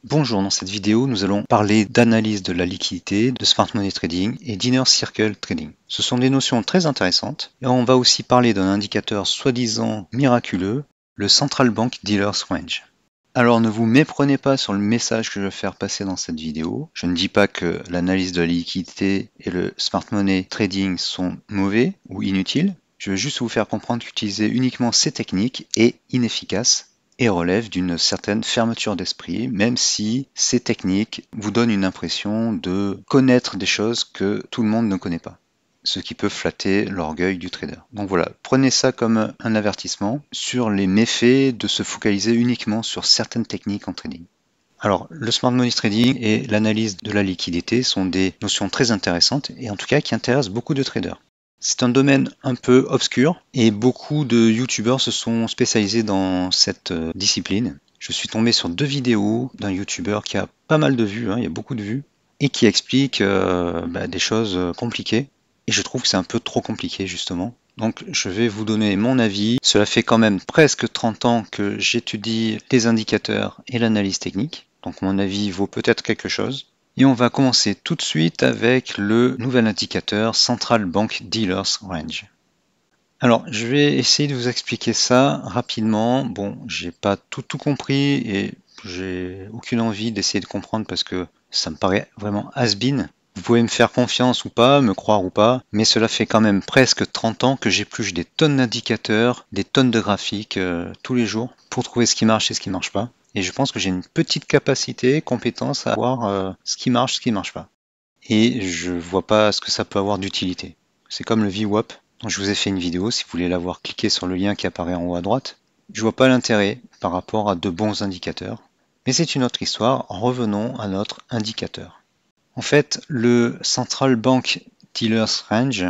Bonjour, dans cette vidéo, nous allons parler d'analyse de la liquidité, de Smart Money Trading et d'Inner Circle Trading. Ce sont des notions très intéressantes et on va aussi parler d'un indicateur soi-disant miraculeux, le Central Bank Dealers Range. Alors ne vous méprenez pas sur le message que je vais faire passer dans cette vidéo. Je ne dis pas que l'analyse de la liquidité et le Smart Money Trading sont mauvais ou inutiles. Je veux juste vous faire comprendre qu'utiliser uniquement ces techniques est inefficace et relève d'une certaine fermeture d'esprit, même si ces techniques vous donnent une impression de connaître des choses que tout le monde ne connaît pas, ce qui peut flatter l'orgueil du trader. Donc voilà, prenez ça comme un avertissement sur les méfaits de se focaliser uniquement sur certaines techniques en trading. Alors, le Smart Money Trading et l'analyse de la liquidité sont des notions très intéressantes et en tout cas qui intéressent beaucoup de traders. C'est un domaine un peu obscur et beaucoup de youtubeurs se sont spécialisés dans cette discipline. Je suis tombé sur 2 vidéos d'un youtubeur qui a pas mal de vues, il y a beaucoup de vues, et qui explique des choses compliquées. Et je trouve que c'est un peu trop compliqué justement. Donc je vais vous donner mon avis. Cela fait quand même presque 30 ans que j'étudie les indicateurs et l'analyse technique. Donc mon avis vaut peut-être quelque chose. Et on va commencer tout de suite avec le nouvel indicateur Central Bank Dealers Range. Alors, je vais essayer de vous expliquer ça rapidement. Bon, j'ai pas tout compris et j'ai aucune envie d'essayer de comprendre parce que ça me paraît vraiment has-been. Vous pouvez me faire confiance ou pas, me croire ou pas, mais cela fait quand même presque 30 ans que j'épluche des tonnes d'indicateurs, des tonnes de graphiques tous les jours pour trouver ce qui marche et ce qui marche pas. Et je pense que j'ai une petite capacité, compétence à voir ce qui marche pas. Et je vois pas ce que ça peut avoir d'utilité. C'est comme le VWAP, dont je vous ai fait une vidéo, si vous voulez la voir, cliquez sur le lien qui apparaît en haut à droite. Je vois pas l'intérêt par rapport à de bons indicateurs. Mais c'est une autre histoire, revenons à notre indicateur. En fait, le Central Bank Dealers Range,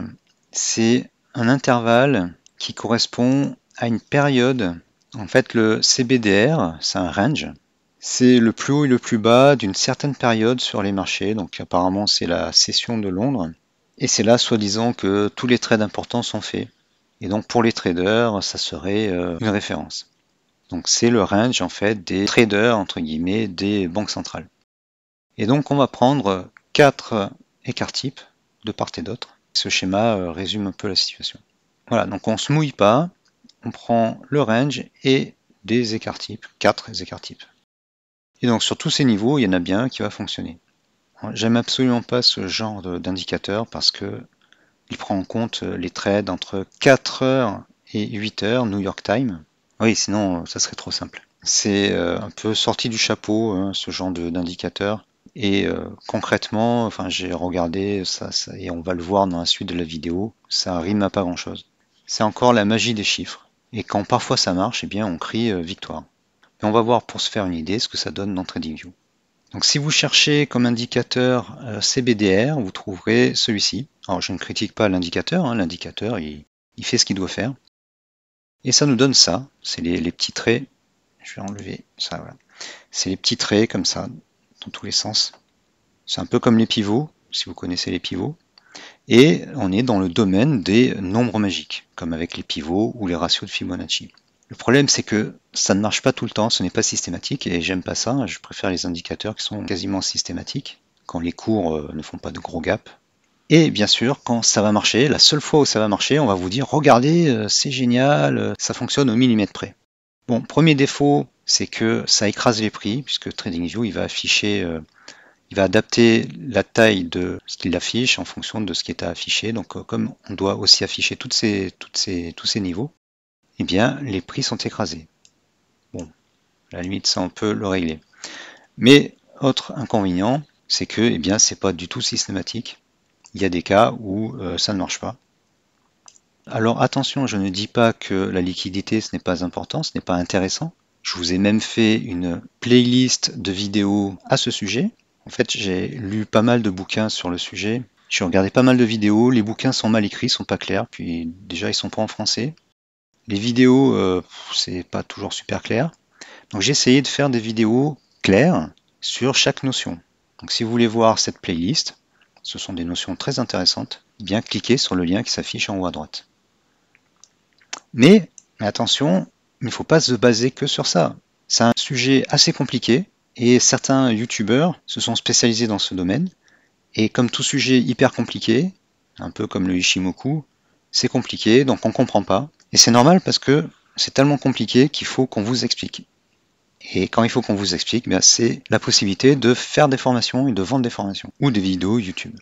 c'est un intervalle qui correspond à une période. En fait, le CBDR, c'est un range. C'est le plus haut et le plus bas d'une certaine période sur les marchés. Donc apparemment, c'est la session de Londres. Et c'est là, soi-disant, que tous les trades importants sont faits. Et donc pour les traders, ça serait une référence. Donc c'est le range en fait des traders entre guillemets des banques centrales. Et donc on va prendre 4 écarts types de part et d'autre. Ce schéma résume un peu la situation. Voilà, donc on se mouille pas, on prend le range et des écarts types, 4 écarts types. Et donc sur tous ces niveaux, il y en a bien un qui va fonctionner. J'aime absolument pas ce genre d'indicateur parce que il prend en compte les trades entre 4 heures et 8 heures New York Time. Oui, sinon ça serait trop simple. C'est un peu sorti du chapeau, ce genre d'indicateur. Et concrètement, enfin j'ai regardé ça, et on va le voir dans la suite de la vidéo, ça rime à pas grand chose. C'est encore la magie des chiffres. Et quand parfois ça marche, eh bien on crie victoire. Et on va voir pour se faire une idée ce que ça donne dans TradingView. Donc si vous cherchez comme indicateur CBDR, vous trouverez celui-ci. Alors je ne critique pas l'indicateur, l'indicateur il fait ce qu'il doit faire. Et ça nous donne ça, c'est les petits traits. Je vais enlever ça, voilà. C'est les petits traits comme ça, dans tous les sens. C'est un peu comme les pivots, si vous connaissez les pivots. Et on est dans le domaine des nombres magiques, comme avec les pivots ou les ratios de Fibonacci. Le problème, c'est que ça ne marche pas tout le temps, ce n'est pas systématique, et j'aime pas ça. Je préfère les indicateurs qui sont quasiment systématiques, quand les cours ne font pas de gros gaps. Et bien sûr, quand ça va marcher, la seule fois où ça va marcher, on va vous dire, regardez, c'est génial, ça fonctionne au millimètre près. Bon, premier défaut, c'est que ça écrase les prix, puisque TradingView, il va afficher, il va adapter la taille de ce qu'il affiche en fonction de ce qui est à afficher. Donc, comme on doit aussi afficher tous ces niveaux, eh bien, les prix sont écrasés. Bon, à la limite, ça on peut le régler. Mais autre inconvénient, c'est que, eh bien, c'est pas du tout systématique. Il y a des cas où ça ne marche pas. Alors attention, je ne dis pas que la liquidité ce n'est pas important, ce n'est pas intéressant. Je vous ai même fait une playlist de vidéos à ce sujet. En fait, j'ai lu pas mal de bouquins sur le sujet. J'ai regardé pas mal de vidéos. Les bouquins sont mal écrits, sont pas clairs. Puis déjà, ils sont pas en français. Les vidéos, c'est pas toujours super clair. Donc j'ai essayé de faire des vidéos claires sur chaque notion. Donc si vous voulez voir cette playlist, ce sont des notions très intéressantes, bien cliquez sur le lien qui s'affiche en haut à droite. Mais attention, il ne faut pas se baser que sur ça. C'est un sujet assez compliqué Et certains youtubeurs se sont spécialisés dans ce domaine. Et comme tout sujet hyper compliqué, un peu comme le Ishimoku, c'est compliqué, donc on comprend pas. Et c'est normal parce que c'est tellement compliqué qu'il faut qu'on vous explique. Et quand il faut qu'on vous explique, bien c'est la possibilité de faire des formations et de vendre des formations, ou des vidéos YouTube.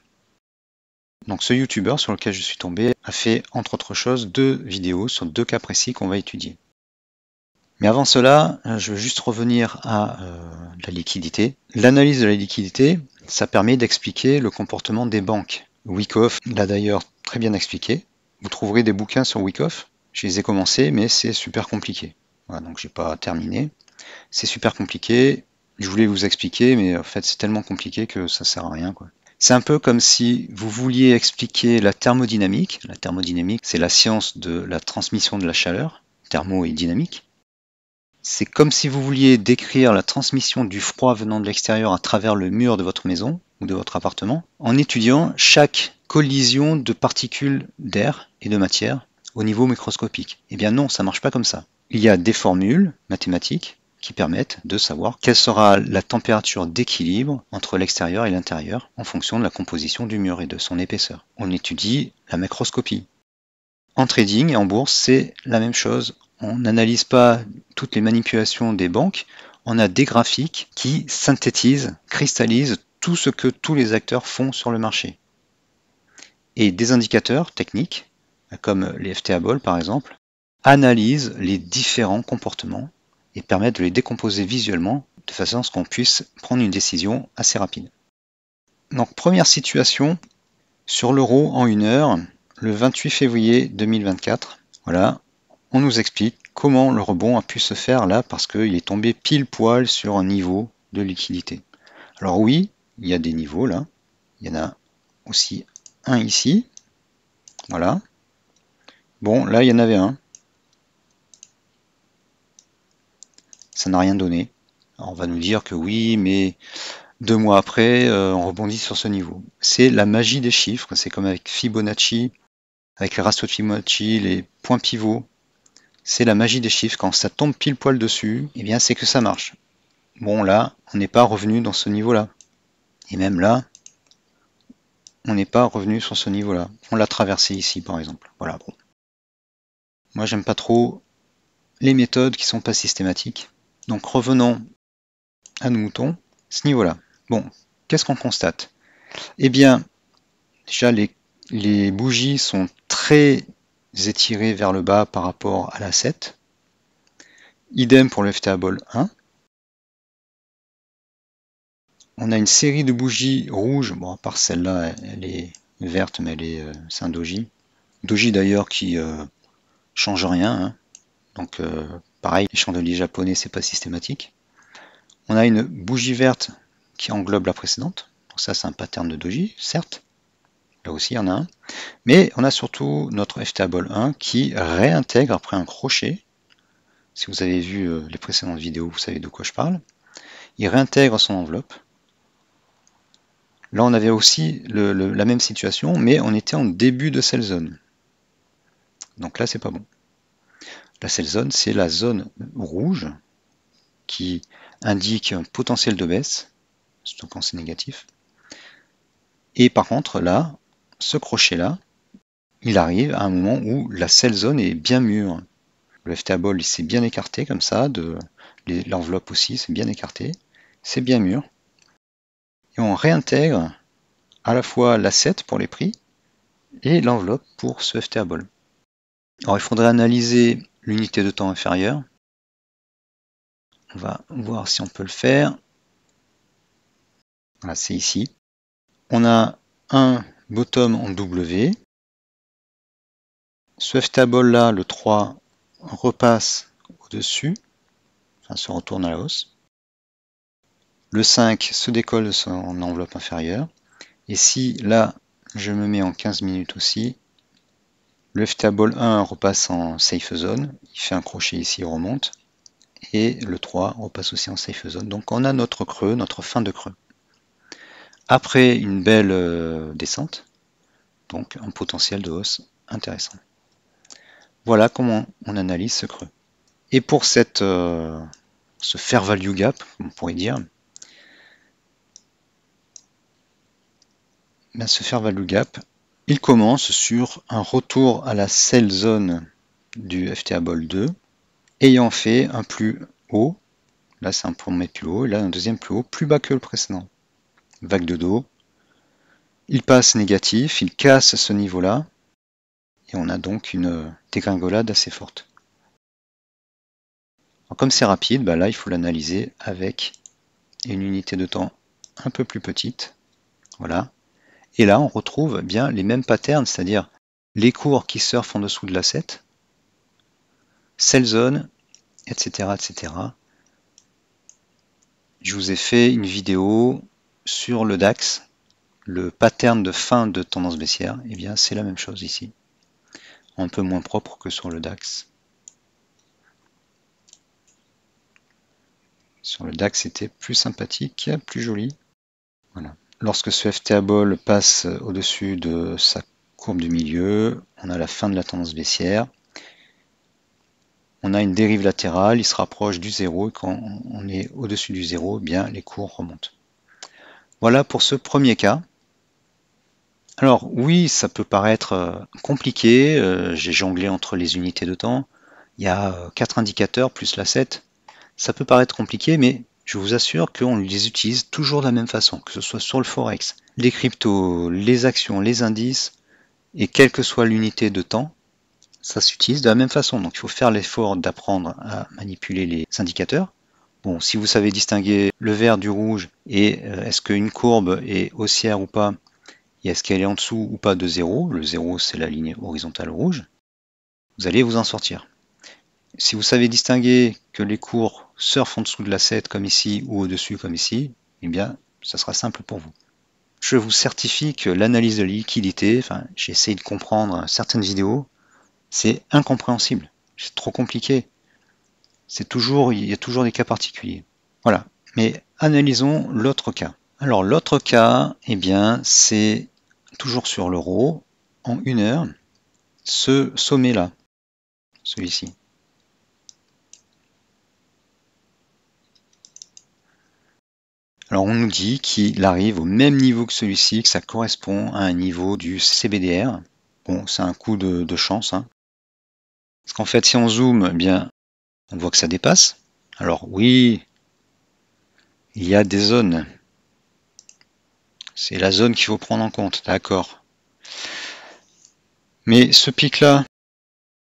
Donc ce youtubeur sur lequel je suis tombé a fait entre autres choses 2 vidéos sur 2 cas précis qu'on va étudier. Mais avant cela, je veux juste revenir à la liquidité. L'analyse de la liquidité, ça permet d'expliquer le comportement des banques. Wyckoff l'a d'ailleurs très bien expliqué. Vous trouverez des bouquins sur Wyckoff. Je les ai commencés, mais c'est super compliqué. Voilà, donc j'ai pas terminé. C'est super compliqué. Je voulais vous expliquer, mais en fait c'est tellement compliqué que ça sert à rien, quoi. C'est un peu comme si vous vouliez expliquer la thermodynamique. La thermodynamique, c'est la science de la transmission de la chaleur, thermo et dynamique. C'est comme si vous vouliez décrire la transmission du froid venant de l'extérieur à travers le mur de votre maison ou de votre appartement, en étudiant chaque collision de particules d'air et de matière au niveau microscopique. Eh bien non, ça ne marche pas comme ça. Il y a des formules mathématiques qui permettent de savoir quelle sera la température d'équilibre entre l'extérieur et l'intérieur en fonction de la composition du mur et de son épaisseur. On étudie la macroscopie. En trading et en bourse, c'est la même chose. On n'analyse pas toutes les manipulations des banques, on a des graphiques qui synthétisent, cristallisent tout ce que tous les acteurs font sur le marché. Et des indicateurs techniques, comme les FTA-Ball par exemple, analysent les différents comportements et permettent de les décomposer visuellement de façon à ce qu'on puisse prendre une décision assez rapide. Donc première situation, sur l'euro en 1 heure, le 28 février 2024, voilà, on nous explique comment le rebond a pu se faire là parce qu'il est tombé pile poil sur un niveau de liquidité. Alors oui, il y a des niveaux là, il y en a aussi un ici, voilà. Bon, là il y en avait un. Ça n'a rien donné. Alors, on va nous dire que oui, mais 2 mois après, on rebondit sur ce niveau. C'est la magie des chiffres, c'est comme avec Fibonacci, avec les ratios de Fibonacci, les points pivots. C'est la magie des chiffres, quand ça tombe pile poil dessus, eh bien c'est que ça marche. Bon là, on n'est pas revenu dans ce niveau-là. Et même là, on n'est pas revenu sur ce niveau-là. On l'a traversé ici par exemple. Voilà, bon. Moi j'aime pas trop les méthodes qui sont pas systématiques. Donc revenons à nos moutons, ce niveau-là. Bon, qu'est-ce qu'on constate? Eh bien, déjà les bougies sont très étirées vers le bas par rapport à la 7. Idem pour le FTA-Ball 1. On a une série de bougies rouges, bon à part celle-là, elle est verte, mais c'est un doji. Doji d'ailleurs qui change rien, hein. Donc pareil, les chandeliers japonais, c'est pas systématique. On a une bougie verte qui englobe la précédente. Donc ça, c'est un pattern de doji, certes. Là aussi, il y en a un. Mais on a surtout notre FTA-Ball 1 qui réintègre après un crochet. Si vous avez vu les précédentes vidéos, vous savez de quoi je parle. Il réintègre son enveloppe. Là, on avait aussi la même situation, mais on était en début de sell zone. Donc là, c'est pas bon. La sell zone, c'est la zone rouge qui indique un potentiel de baisse, surtout quand c'est négatif. Et par contre, là, ce crochet-là, il arrive à un moment où la sell zone est bien mûre. Le FTA-Ball s'est bien écarté comme ça, l'enveloppe aussi s'est bien écartée, c'est bien mûr. Et on réintègre à la fois l'asset pour les prix et l'enveloppe pour ce FTA-Ball. Alors il faudrait analyser l'unité de temps inférieure. On va voir si on peut le faire. Voilà, c'est ici. On a un bottom en W. Ce FTA-Ball là, le 3, repasse au-dessus, enfin se retourne à la hausse. Le 5 se décolle de son enveloppe inférieure. Et si là, je me mets en 15 minutes aussi, le FTA-Ball 1 repasse en safe zone, il fait un crochet ici, il remonte, et le 3 repasse aussi en safe zone. Donc on a notre creux, notre fin de creux. Après une belle descente, donc un potentiel de hausse intéressant. Voilà comment on analyse ce creux. Et pour ce fair value gap, on pourrait dire, ce fair value gap, il commence sur un retour à la sell zone du FTAble 2, ayant fait un plus haut, là c'est un premier plus haut, et là un deuxième plus haut, plus bas que le précédent. Vague de dos, il passe négatif, il casse ce niveau-là, et on a donc une dégringolade assez forte. Alors, comme c'est rapide, là il faut l'analyser avec une unité de temps un peu plus petite. Voilà. Et là on retrouve bien les mêmes patterns, c'est-à-dire les cours qui surfent en dessous de l'asset, sell zone, etc., etc. Je vous ai fait une vidéo sur le DAX, le pattern de fin de tendance baissière. Et bien c'est la même chose ici, un peu moins propre que sur le DAX. Sur le DAX, c'était plus sympathique, plus joli. Voilà. Lorsque ce FTAble passe au-dessus de sa courbe du milieu, on a la fin de la tendance baissière. On a une dérive latérale, il se rapproche du zéro, et quand on est au-dessus du zéro, bien les cours remontent. Voilà pour ce premier cas. Alors oui, ça peut paraître compliqué, j'ai jonglé entre les unités de temps, il y a 4 indicateurs plus l'asset. Ça peut paraître compliqué, mais je vous assure qu'on les utilise toujours de la même façon, que ce soit sur le Forex, les cryptos, les actions, les indices, et quelle que soit l'unité de temps, ça s'utilise de la même façon. Donc il faut faire l'effort d'apprendre à manipuler les indicateurs. Bon, si vous savez distinguer le vert du rouge, et est-ce qu'une courbe est haussière ou pas, et est-ce qu'elle est en dessous ou pas de 0, le 0 c'est la ligne horizontale rouge, vous allez vous en sortir. Si vous savez distinguer que les cours surfent en dessous de l'asset comme ici ou au-dessus comme ici, eh bien, ça sera simple pour vous. Je vous certifie que l'analyse de la liquidité, j'ai essayé de comprendre certaines vidéos, c'est incompréhensible, c'est trop compliqué. Il y a toujours des cas particuliers. Voilà. Mais analysons l'autre cas. Alors l'autre cas, eh bien, c'est toujours sur l'euro, en 1 heure, ce sommet-là, celui-ci. Alors on nous dit qu'il arrive au même niveau que celui-ci, que ça correspond à un niveau du CBDR. Bon, c'est un coup de chance, hein. Parce qu'en fait, si on zoome, eh bien, on voit que ça dépasse. Alors oui, il y a des zones. C'est la zone qu'il faut prendre en compte, d'accord. Mais ce pic-là,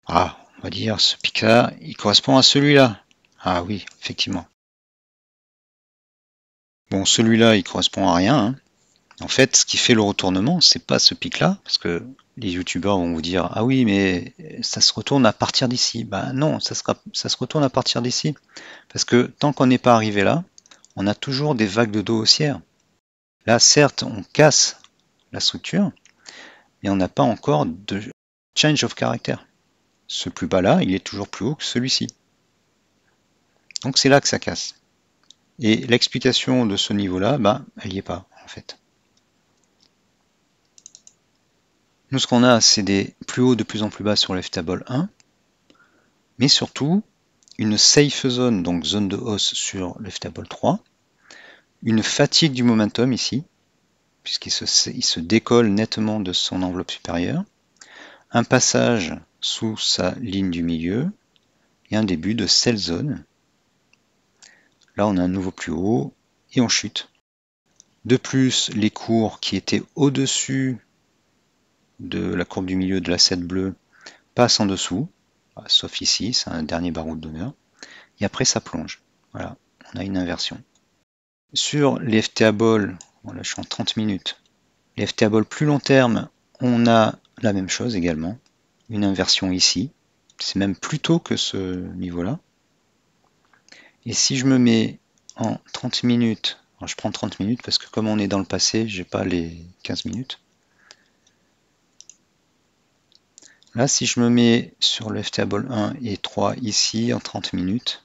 on va dire, ce pic-là, il correspond à celui-là. Ah oui, effectivement. Bon, celui-là, il correspond à rien, hein. En fait, ce qui fait le retournement, c'est pas ce pic-là, parce que les youtubeurs vont vous dire ah oui, mais ça se retourne à partir d'ici. Non, ça se retourne à partir d'ici, parce que tant qu'on n'est pas arrivé là, on a toujours des vagues de dos haussières. Là, certes, on casse la structure, mais on n'a pas encore de change of character. Ce plus bas là, il est toujours plus haut que celui-ci. Donc c'est là que ça casse. Et l'explication de ce niveau-là, elle n'y est pas en fait. Nous, ce qu'on a, c'est des plus hauts de plus en plus bas sur le FTAble 1, mais surtout une safe zone, donc zone de hausse sur le FTAble 3, une fatigue du momentum ici, puisqu'il se décolle nettement de son enveloppe supérieure, un passage sous sa ligne du milieu, et un début de sell zone. Là, on a un nouveau plus haut, et on chute. De plus, les cours qui étaient au-dessus de la courbe du milieu de l'asset bleu passent en dessous, sauf ici, c'est un dernier barreau d'honneur, et après ça plonge. Voilà, on a une inversion. Sur les FTAble, voilà, je suis en 30 minutes, les FTAble plus long terme, on a la même chose également, une inversion ici, c'est même plus tôt que ce niveau-là. Et si je me mets en 30 minutes, alors je prends 30 minutes parce que comme on est dans le passé, j'ai pas les 15 minutes. Là, si je me mets sur le FTAble 1 et 3 ici en 30 minutes,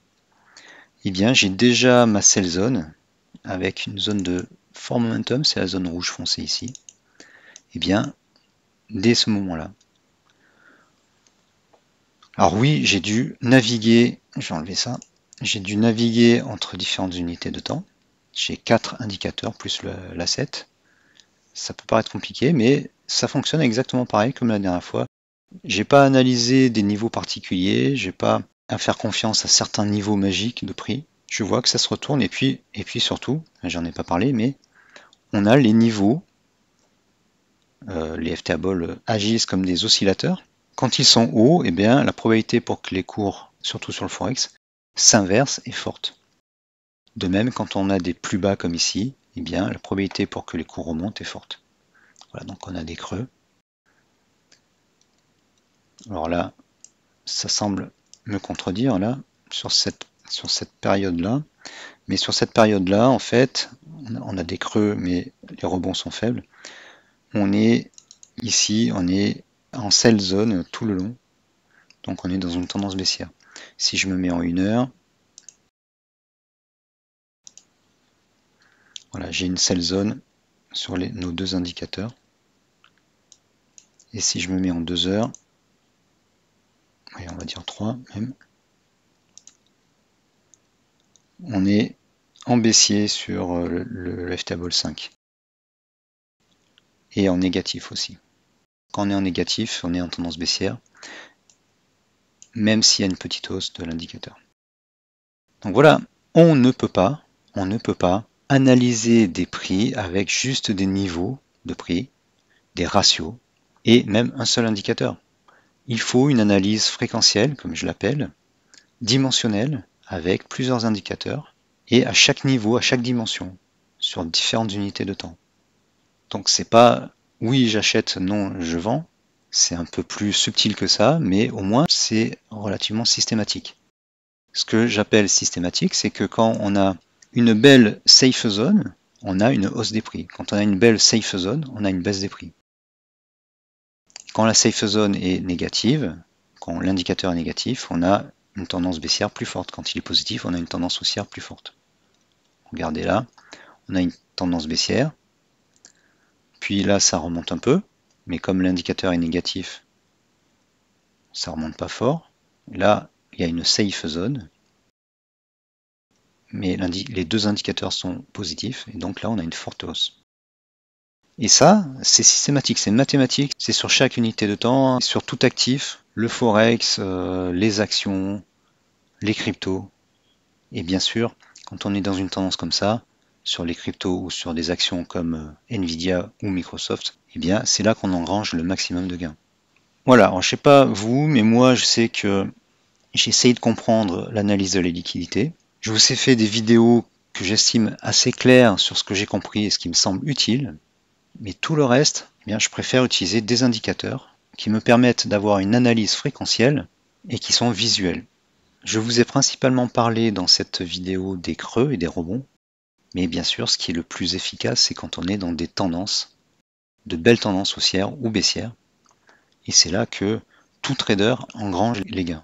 eh bien j'ai déjà ma sell zone avec une zone de fort momentum, c'est la zone rouge foncé ici. Eh bien, dès ce moment-là. Alors oui, j'ai dû naviguer, je vais enlever ça, j'ai dû naviguer entre différentes unités de temps. J'ai 4 indicateurs plus l'asset. Ça peut paraître compliqué, mais ça fonctionne exactement pareil comme la dernière fois. J'ai pas analysé des niveaux particuliers, j'ai pas à faire confiance à certains niveaux magiques de prix. Je vois que ça se retourne et puis surtout, j'en ai pas parlé, mais on a les niveaux. Les FTables agissent comme des oscillateurs. Quand ils sont hauts, eh bien, la probabilité pour que les cours, surtout sur le Forex, s'inversent est forte. De même, quand on a des plus bas comme ici, eh bien, la probabilité pour que les cours remontent est forte. Voilà, donc on a des creux. Alors là, ça semble me contredire là, sur cette période-là. Mais sur cette période-là, en fait, on a des creux, mais les rebonds sont faibles. On est ici, on est en sell zone tout le long. Donc on est dans une tendance baissière. Si je me mets en 1 heure, voilà, j'ai une sell zone sur nos deux indicateurs. Et si je me mets en 2 heures, on va dire 3 même, on est en baissier sur le FTable 5. Et en négatif aussi. Quand on est en négatif, on est en tendance baissière, même s'il y a une petite hausse de l'indicateur. Donc voilà, on ne peut pas analyser des prix avec juste des niveaux de prix, des ratios, et même un seul indicateur. Il faut une analyse fréquentielle, comme je l'appelle, dimensionnelle, avec plusieurs indicateurs, et à chaque niveau, à chaque dimension, sur différentes unités de temps. Donc c'est pas oui j'achète, non je vends, c'est un peu plus subtil que ça, mais au moins c'est relativement systématique. Ce que j'appelle systématique, c'est que quand on a une belle safe zone, on a une hausse des prix. Quand on a une belle safe zone, on a une baisse des prix. Quand la safe zone est négative, quand l'indicateur est négatif, on a une tendance baissière plus forte. Quand il est positif, on a une tendance haussière plus forte. Regardez là, on a une tendance baissière, puis là ça remonte un peu, mais comme l'indicateur est négatif, ça remonte pas fort. Là, il y a une safe zone, mais les deux indicateurs sont positifs, et donc là on a une forte hausse. Et ça, c'est systématique, c'est mathématique, c'est sur chaque unité de temps, sur tout actif, le forex, les actions, les cryptos. Et bien sûr, quand on est dans une tendance comme ça, sur les cryptos ou sur des actions comme Nvidia ou Microsoft, eh bien c'est là qu'on engrange le maximum de gains. Voilà, alors, je sais pas vous, mais moi je sais que j'ai essayé de comprendre l'analyse de la liquidité. Je vous ai fait des vidéos que j'estime assez claires sur ce que j'ai compris et ce qui me semble utile. Mais tout le reste, eh bien, je préfère utiliser des indicateurs qui me permettent d'avoir une analyse fréquentielle et qui sont visuels. Je vous ai principalement parlé dans cette vidéo des creux et des rebonds, mais bien sûr, ce qui est le plus efficace, c'est quand on est dans des tendances, de belles tendances haussières ou baissières, et c'est là que tout trader engrange les gains.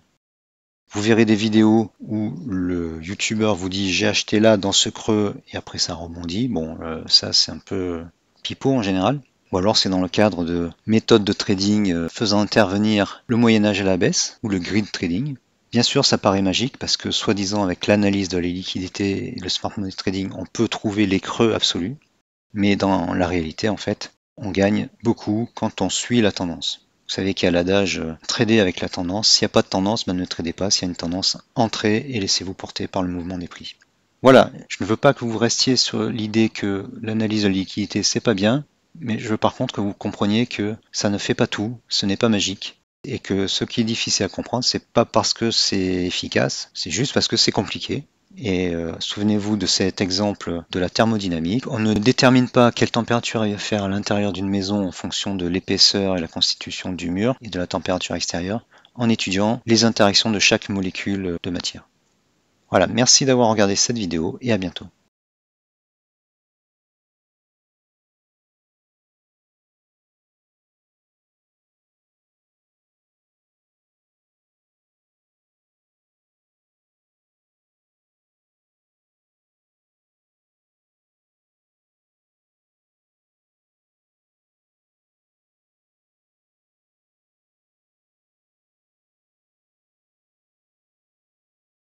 Vous verrez des vidéos où le youtubeur vous dit j'ai acheté là dans ce creux et après ça rebondit. Bon, ça c'est un peu pipeau en général. Ou alors c'est dans le cadre de méthodes de trading faisant intervenir le Moyen-Âge à la baisse ou le grid trading. Bien sûr, ça paraît magique parce que soi-disant avec l'analyse de la liquidité et le smart money trading, on peut trouver les creux absolus. Mais dans la réalité, en fait, on gagne beaucoup quand on suit la tendance. Vous savez qu'il y a l'adage trader avec la tendance. S'il n'y a pas de tendance, ne tradez pas. S'il y a une tendance, entrez et laissez-vous porter par le mouvement des prix. Voilà, je ne veux pas que vous restiez sur l'idée que l'analyse de la liquidité, c'est pas bien, mais je veux par contre que vous compreniez que ça ne fait pas tout, ce n'est pas magique, et que ce qui est difficile à comprendre, c'est pas parce que c'est efficace, c'est juste parce que c'est compliqué. Et souvenez-vous de cet exemple de la thermodynamique. On ne détermine pas quelle température il va faire à l'intérieur d'une maison en fonction de l'épaisseur et la constitution du mur et de la température extérieure en étudiant les interactions de chaque molécule de matière. Voilà, merci d'avoir regardé cette vidéo et à bientôt.